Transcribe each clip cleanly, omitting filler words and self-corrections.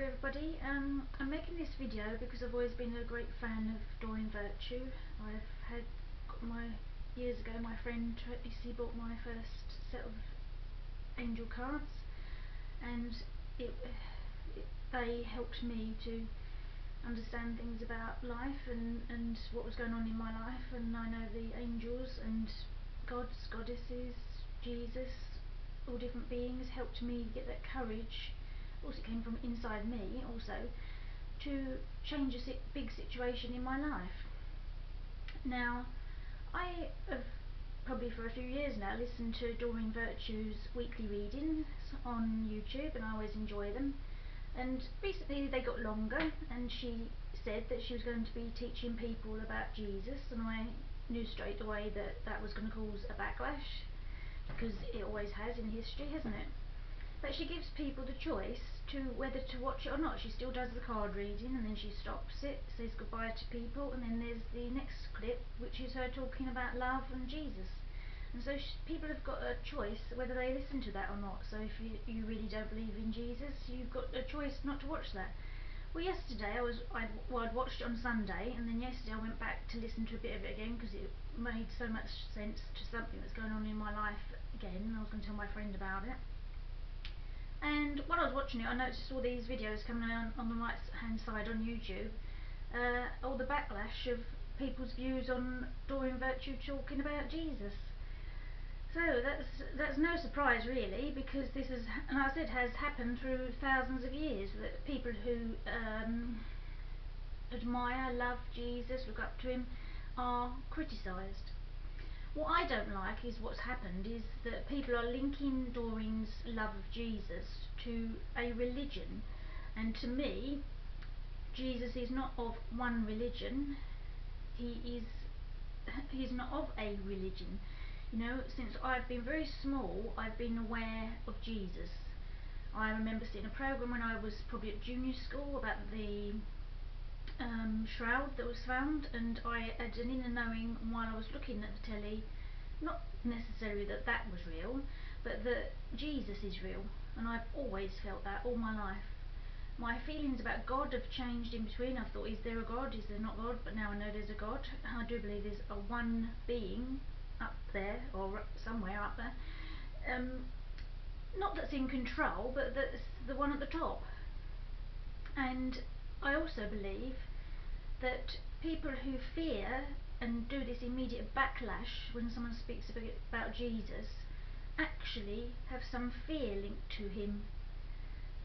everybody. I'm making this video because I've always been a great fan of Doreen Virtue. Years ago my friend Tracy bought my first set of angel cards, and they helped me to understand things about life and what was going on in my life. And I know the angels and gods, goddesses, Jesus, all different beings helped me get that courage. Also, it came from inside me also, to change a big situation in my life. Now, I have probably for a few years now listened to Doreen Virtue's weekly readings on YouTube, and I always enjoy them. And recently they got longer, and she said that she was going to be teaching people about Jesus, and I knew straight away that that was going to cause a backlash, because it always has in history, hasn't it? But she gives people the choice to whether to watch it or not. She still does the card reading, and then she stops it, says goodbye to people, and then there's the next clip, which is her talking about love and Jesus. And so people have got a choice whether they listen to that or not. So if you really don't believe in Jesus, you've got a choice not to watch that. Well, yesterday I'd watched it on Sunday, and then yesterday I went back to listen to a bit of it again, because it made so much sense to something that's going on in my life again, and I was going to tell my friend about it. And while I was watching it, I noticed all these videos coming on the right hand side on YouTube, all the backlash of people's views on Doreen Virtue talking about Jesus. So that's no surprise really, because this is, and as I said, has happened through thousands of years, that people who admire, love Jesus, look up to him, are criticised. What I don't like is what's happened is that people are linking Doreen's love of Jesus to a religion, and to me, Jesus is not of one religion. He's not of a religion. You know, since I've been very small, I've been aware of Jesus. I remember seeing a programme when I was probably at junior school about the shroud that was found, and I had an inner knowing while I was looking at the telly, not necessarily that that was real, but that Jesus is real, and I've always felt that all my life. My feelings about God have changed in between. I've thought, is there a God, is there not God? But now I know there's a God. I do believe there's a one being up there, or somewhere up there, not that's in control, but that's the one at the top. And I also believe that people who fear and do this immediate backlash when someone speaks about Jesus actually have some fear linked to him.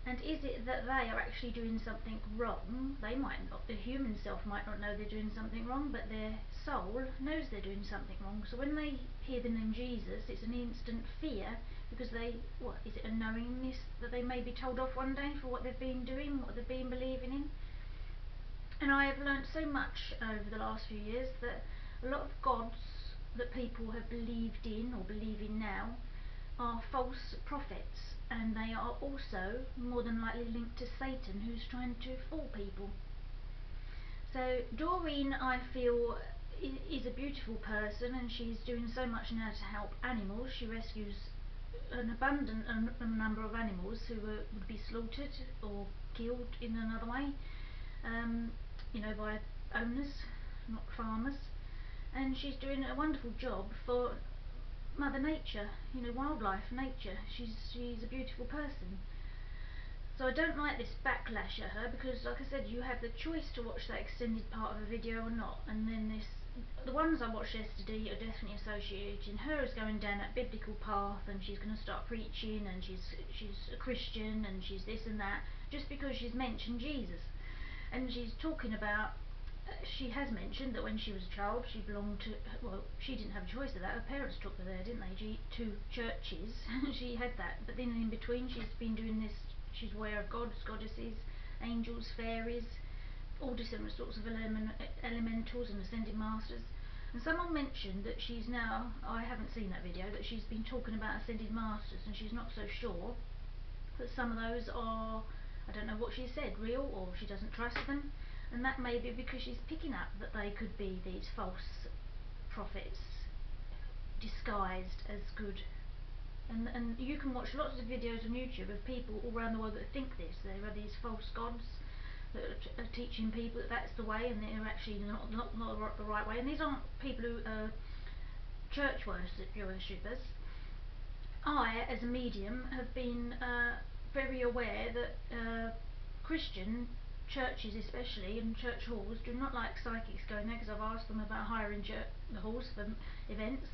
And is it that they are actually doing something wrong? They might not, the human self might not know they're doing something wrong, but their soul knows they're doing something wrong. So when they hear the name Jesus, it's an instant fear, because is it a knowingness that they may be told off one day for what they've been doing, what they've been believing in? And I have learnt so much over the last few years that a lot of gods that people have believed in or believe in now are false prophets, and they are also more than likely linked to Satan, who's trying to fool people. So Doreen, I feel, is a beautiful person, and she's doing so much now to help animals. She rescues an abundant number of animals who would be slaughtered or killed in another way, you know, by owners, not farmers. And she's doing a wonderful job for Mother Nature, you know, wildlife, nature. She's a beautiful person. So I don't like this backlash at her, because like I said, you have the choice to watch that extended part of a video or not. And then the ones I watched yesterday are definitely associating her as going down that biblical path, and she's going to start preaching, and she's a Christian, and she's this and that, just because she's mentioned Jesus. And she's talking about, she has mentioned that when she was a child she belonged to, well, she didn't have a choice of that, her parents took her there, didn't they, to churches. She had that, but then in between she's been doing this, she's aware of gods, goddesses, angels, fairies, all different sorts of elementals and ascended masters. And someone mentioned that she's now, I haven't seen that video, that she's been talking about ascended masters, and she's not so sure that some of those are, I don't know what she said, real, or she doesn't trust them. And that may be because she's picking up that they could be these false prophets disguised as good And you can watch lots of videos on YouTube of people all around the world that think this. There are these false gods that are teaching people that that's the way, and they're actually not the right way. And these aren't people who are church worshippers. I, as a medium, have been very aware that Christian churches especially, and church halls, do not like psychics going there, because I've asked them about hiring the halls for events,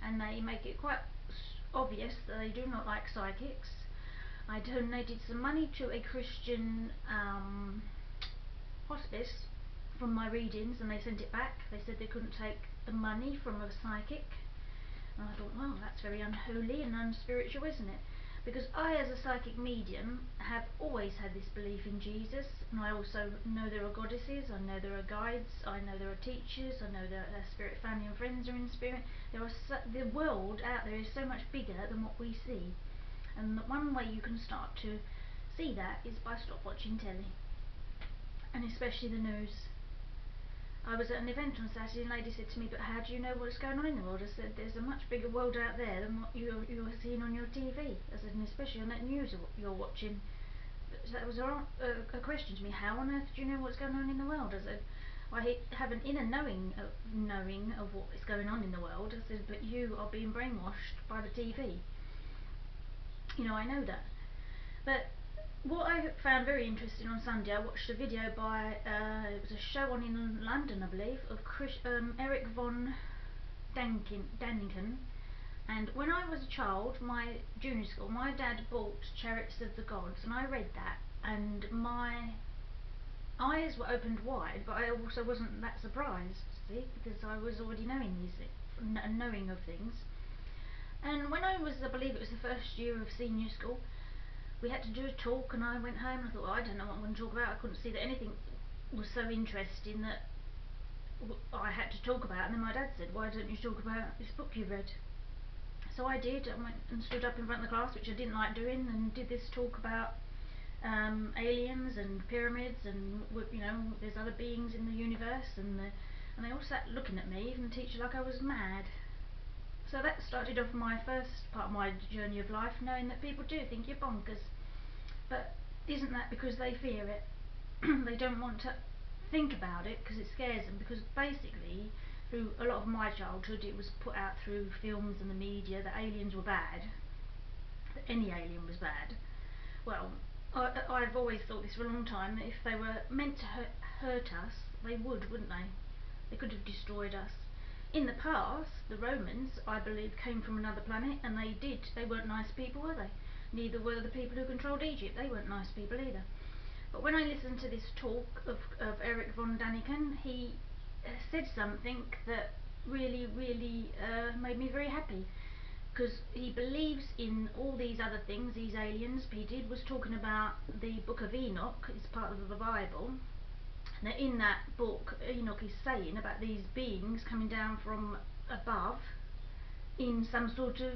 and they make it quite obvious that they do not like psychics. I donated some money to a Christian hospice from my readings, and they sent it back. They said they couldn't take the money from a psychic. And I thought, well, that's very unholy and unspiritual, isn't it? Because I, as a psychic medium, have always had this belief in Jesus, and I also know there are goddesses, I know there are guides, I know there are teachers, I know that spirit family and friends are in spirit. The world out there is so much bigger than what we see, and the one way you can start to see that is by stop watching telly, and especially the news. I was at an event on Saturday, and a lady said to me, but how do you know what's going on in the world? I said, there's a much bigger world out there than what you're seeing on your TV. I said, and especially on that news you're watching. So that was a question to me, how on earth do you know what's going on in the world? I said, I have an inner knowing of what is going on in the world. I said, but you are being brainwashed by the TV. You know, I know that. But what I found very interesting on Sunday, I watched a video by, it was a show on in London, I believe, of Eric von Daniken. And when I was a child, my junior school, my dad bought Chariots of the Gods, and I read that, and my eyes were opened wide, but I also wasn't that surprised, see, because I was already knowing knowing of things. And when I believe it was the first year of senior school, we had to do a talk, and I went home and I thought, well, I don't know what I'm going to talk about. I couldn't see that anything was so interesting that I had to talk about. And then my dad said, why don't you talk about this book you read? So I did. I went and stood up in front of the class, which I didn't like doing, and did this talk about aliens and pyramids, and you know, there's other beings in the universe, and they all sat looking at me, even the teacher, like I was mad. So that started off my first part of my journey of life, knowing that people do think you're bonkers. But isn't that because they fear it? They don't want to think about it because it scares them, because basically through a lot of my childhood it was put out through films and the media that aliens were bad, that any alien was bad. Well, I've always thought this for a long time, that if they were meant to hurt us, they would, wouldn't they? They could have destroyed us. In the past, the Romans, I believe, came from another planet, and they weren't nice people, were they? Neither were the people who controlled Egypt. They weren't nice people either. But when I listened to this talk of Eric von Daniken, he said something that really made me very happy, because he believes in all these other things, these aliens. He was talking about the Book of Enoch. It's part of the Bible. Now in that book, Enoch is saying about these beings coming down from above in some sort of,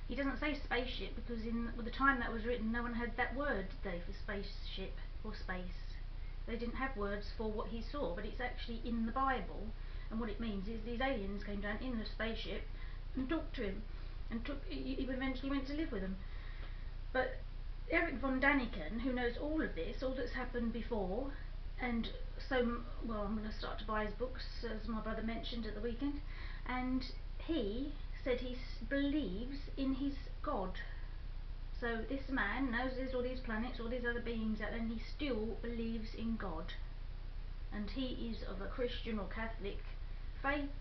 he doesn't say spaceship, because at the time that was written, no one had that word, did they, for spaceship or space. They didn't have words for what he saw, but it's actually in the Bible, and what it means is these aliens came down in the spaceship and talked to him, and he eventually went to live with them. But Eric von Daniken, who knows all of this, all that's happened before, and so, well, I'm going to start to buy his books, as my brother mentioned at the weekend, and he said he believes in his God. So this man knows there's all these planets, all these other beings out there, and he still believes in God. And he is of a Christian or Catholic faith,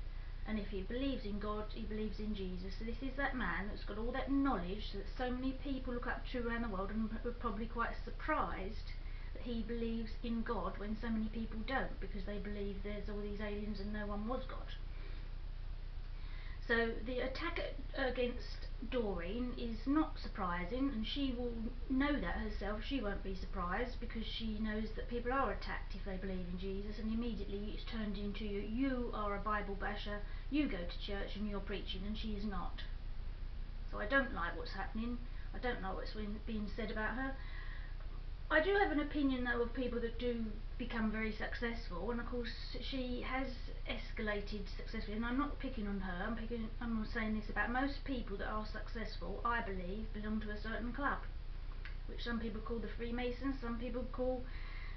and if he believes in God, he believes in Jesus. So this is that man that's got all that knowledge that so many people look up to around the world, and are probably quite surprised that he believes in God when so many people don't, because they believe there's all these aliens and no one was God. So the attack against Doreen is not surprising, and she will know that herself. She won't be surprised, because she knows that people are attacked if they believe in Jesus, and immediately it's turned into, you are a Bible basher, you go to church and you're preaching, and she is not. So I don't like what's happening. I don't like what's being said about her. I do have an opinion though of people that do become very successful, and of course she has escalated successfully, and I'm not picking on her, I'm saying this about most people that are successful, I believe, belong to a certain club, which some people call the Freemasons, some people call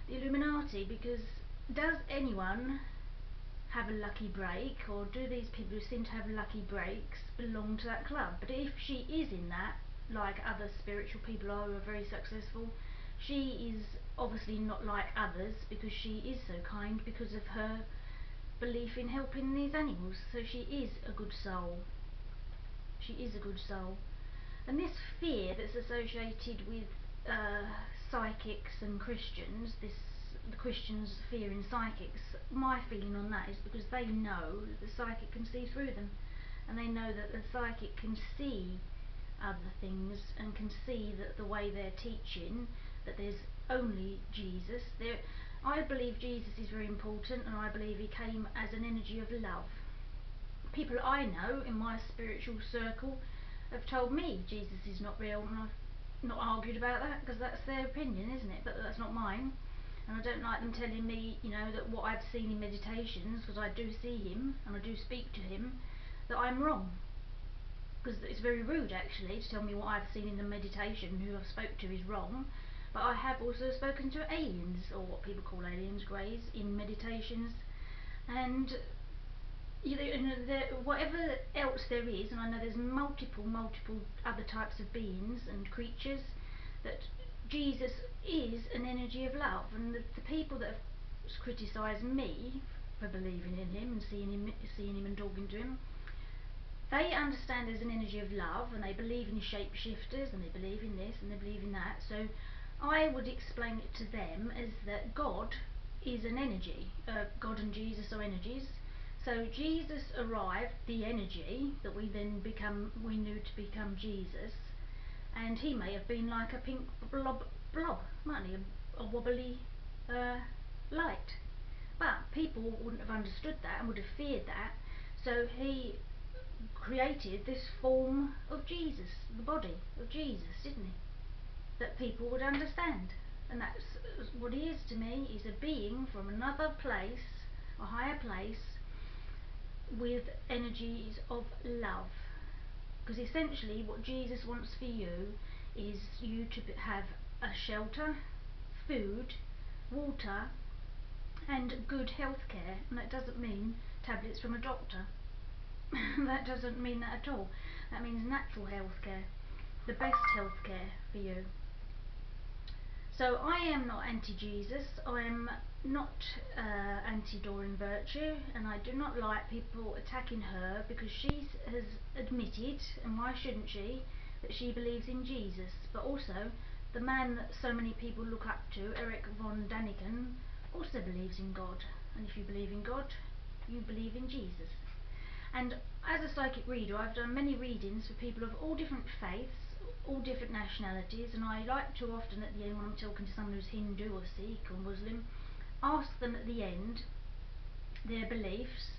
the Illuminati, because does anyone have a lucky break, or do these people who seem to have lucky breaks belong to that club? But if she is in that, like other spiritual people are who are very successful, she is obviously not like others, because she is so kind because of her belief in helping these animals. So she is a good soul. She is a good soul. And this fear that's associated with psychics and Christians, the Christians fearing psychics, my feeling on that is because they know that the psychic can see through them, and they know that the psychic can see other things and can see that the way they're teaching, that there's only Jesus. I believe Jesus is very important, and I believe he came as an energy of love. People I know in my spiritual circle have told me Jesus is not real, and I've not argued about that, because that's their opinion, isn't it? But that's not mine, and I don't like them telling me, that what I've seen in meditations, because I do see him and I do speak to him, that I'm wrong. Because it's very rude actually to tell me what I've seen in the meditation, who I've spoke to is wrong. But I have also spoken to aliens, or what people call aliens, greys, in meditations, and whatever else there is, and I know there's multiple other types of beings and creatures, that Jesus is an energy of love. And the people that have criticised me for believing in him and seeing him and talking to him, they understand there's an energy of love, and they believe in shapeshifters, and they believe in this and they believe in that. So I would explain it to them as that God is an energy. God and Jesus are energies. So Jesus arrived, the energy that we knew to become Jesus, and he may have been like a pink blob, mightn't he? A wobbly light. But people wouldn't have understood that and would have feared that. So he created this form of Jesus, the body of Jesus, didn't he? That people would understand. And that's what he is to me. He's a being from another place, a higher place, with energies of love. Because essentially what Jesus wants for you is you to have a shelter, food, water, and good health care. And that doesn't mean tablets from a doctor. That doesn't mean that at all. That means natural health care, the best health care for you. So I am not anti-Jesus, I am not anti-Doreen Virtue, and I do not like people attacking her, because she has admitted, and why shouldn't she, that she believes in Jesus. But also, the man that so many people look up to, Eric von Daniken, also believes in God. And if you believe in God, you believe in Jesus. And as a psychic reader, I've done many readings for people of all different faiths, all different nationalities, and I like to often at the end, when I'm talking to someone who's Hindu or Sikh or Muslim, ask them at the end their beliefs.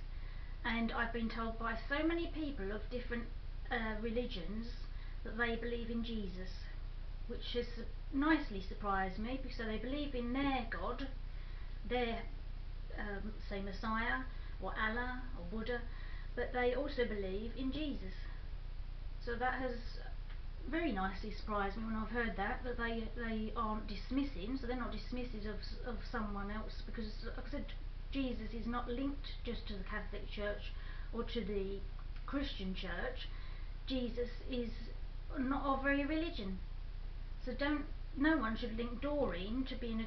And I've been told by so many people of different religions that they believe in Jesus, which has nicely surprised me, because they believe in their God, their say Messiah or Allah or Buddha, but they also believe in Jesus. So that has very nicely surprised me when I've heard that they aren't dismissing, so they're not dismissive of someone else, because like I said, Jesus is not linked just to the Catholic Church or to the Christian Church. Jesus is not of every religion. So no one should link Doreen to being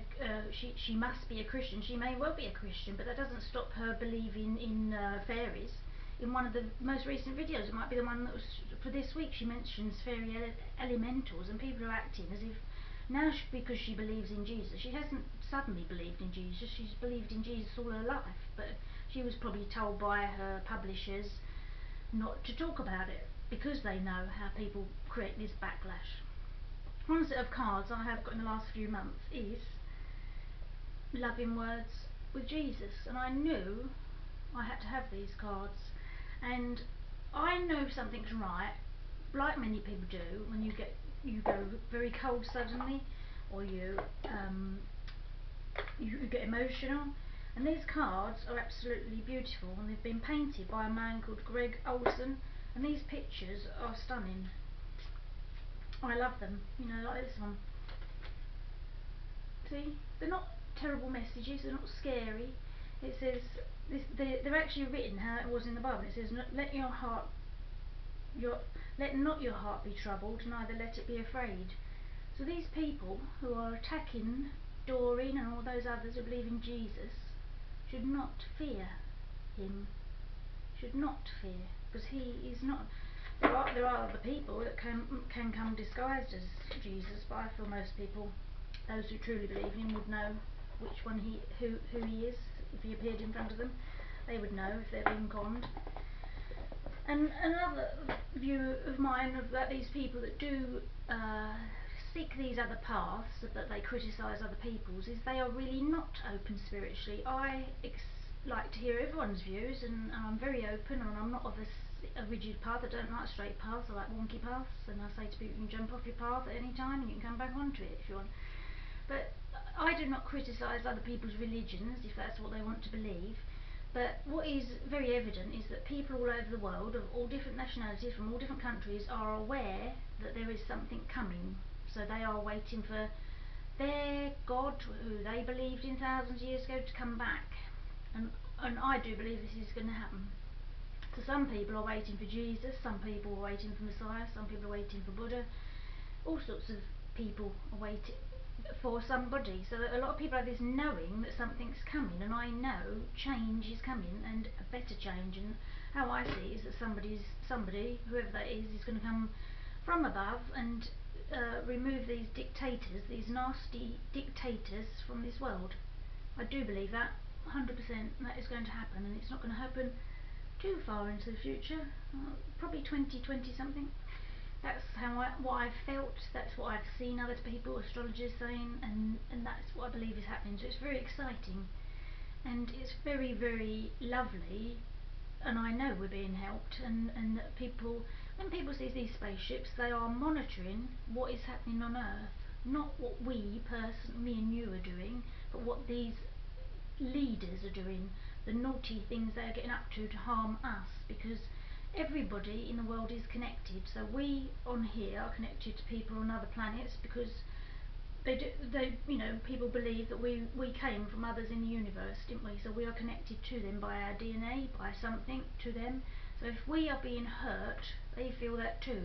she must be a Christian. She may well be a Christian, but that doesn't stop her believing in fairies. In one of the most recent videos, it might be the one that was for this week, she mentions fairy elementals, and people are acting as if now because she believes in Jesus. She hasn't suddenly believed in Jesus, she's believed in Jesus all her life, but she was probably told by her publishers not to talk about it, because they know how people create this backlash. One set of cards I have got in the last few months is Loving Words with Jesus, and I knew I had to have these cards. And I know something's right, like many people do, when you go very cold suddenly, or you get emotional. And these cards are absolutely beautiful, and they've been painted by a man called Greg Olson, and these pictures are stunning. I love them, you know, like this one. See, they're not terrible messages, they're not scary. It says, they're actually written how it was in the Bible. It says, let not your heart be troubled, neither let it be afraid. So these people who are attacking Doreen and all those others who believe in Jesus should not fear him. Should not fear, because he is not. There are other people that can come disguised as Jesus, but I feel most people, those who truly believe in him, would know which one who he is. If he appeared in front of them, they would know if they're being conned. And another view of mine of that these people that do seek these other paths, that they criticise other people's, is they are really not open spiritually. I like to hear everyone's views, and I'm very open, and I'm not of a rigid path. I don't like straight paths, I like wonky paths, and I say to people, you can jump off your path at any time and you can come back onto it if you want. But I do not criticise other people's religions if that's what they want to believe. But what is very evident is that people all over the world, of all different nationalities, from all different countries, are aware that there is something coming. So they are waiting for their God, who they believed in thousands of years ago, to come back. And I do believe this is going to happen. So some people are waiting for Jesus, some people are waiting for Messiah, some people are waiting for Buddha. All sorts of people are waiting for somebody. So a lot of people have this knowing that something's coming, and I know change is coming, and a better change. And how I see it is that somebody, whoever that is going to come from above and remove these dictators, these nasty dictators from this world. I do believe that 100% that is going to happen, and it's not going to happen too far into the future, probably 2020 something. That's what I've felt, that's what I've seen other people, astrologers saying, and that's what I believe is happening. So it's very exciting, and it's very, very lovely, and I know we're being helped, and that people, when people see these spaceships, they are monitoring what is happening on Earth, not what me and you are doing, but what these leaders are doing, the naughty things they're getting up to harm us, because everybody in the world is connected. So we on here are connected to people on other planets, because people believe that we came from others in the universe, didn't we? So we are connected to them by our DNA, by something to them. So if we are being hurt, they feel that too.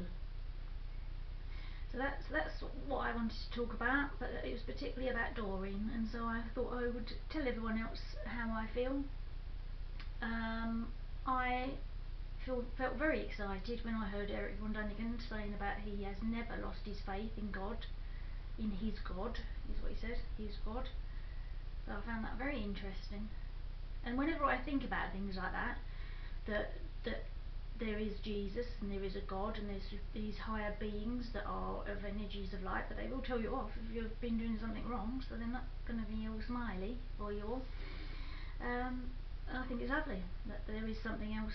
So that's what I wanted to talk about, but it was particularly about Doreen, and so I thought I would tell everyone else how I feel. I felt very excited when I heard Eric von Däniken saying about he has never lost his faith in God, in his God, is what he said, his God. So I found that very interesting. And whenever I think about things like that there is Jesus and there is a God and there's these higher beings that are of energies of light, but they will tell you off if you've been doing something wrong, so they're not going to be all smiley for you all. I think it's lovely that there is something else,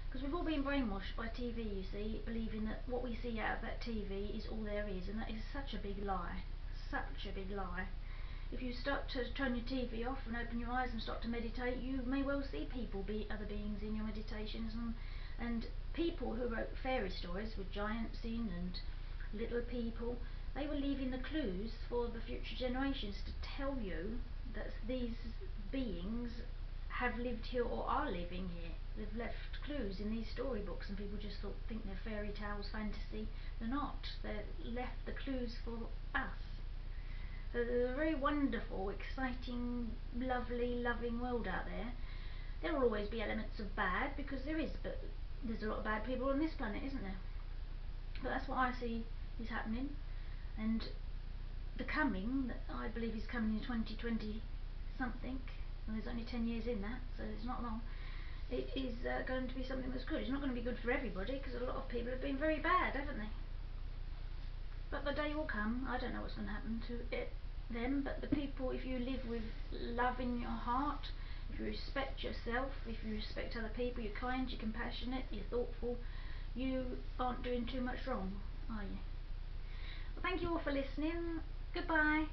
because we've all been brainwashed by TV, you see, believing that what we see out of that TV is all there is, and that is such a big lie, such a big lie. If you start to turn your TV off and open your eyes and start to meditate, you may well see other beings in your meditations, and people who wrote fairy stories with giants in and little people, they were leaving the clues for the future generations to tell you that these beings have lived here or are living here. They've left clues in these storybooks, and people just think they're fairy tales, fantasy. They're not. They've left the clues for us. So there's a very wonderful, exciting, lovely, loving world out there. There will always be elements of bad, because there is, but there's a lot of bad people on this planet, isn't there? But that's what I see is happening, and the coming, that I believe is coming in 2020 something, and there's only 10 years in that, so it's not long. It is going to be something that's good. It's not going to be good for everybody, because a lot of people have been very bad, haven't they? But the day will come. I don't know what's going to happen to them, but the people, if you live with love in your heart, if you respect yourself, if you respect other people, you're kind, you're compassionate, you're thoughtful, you aren't doing too much wrong, are you? Well, thank you all for listening. Goodbye.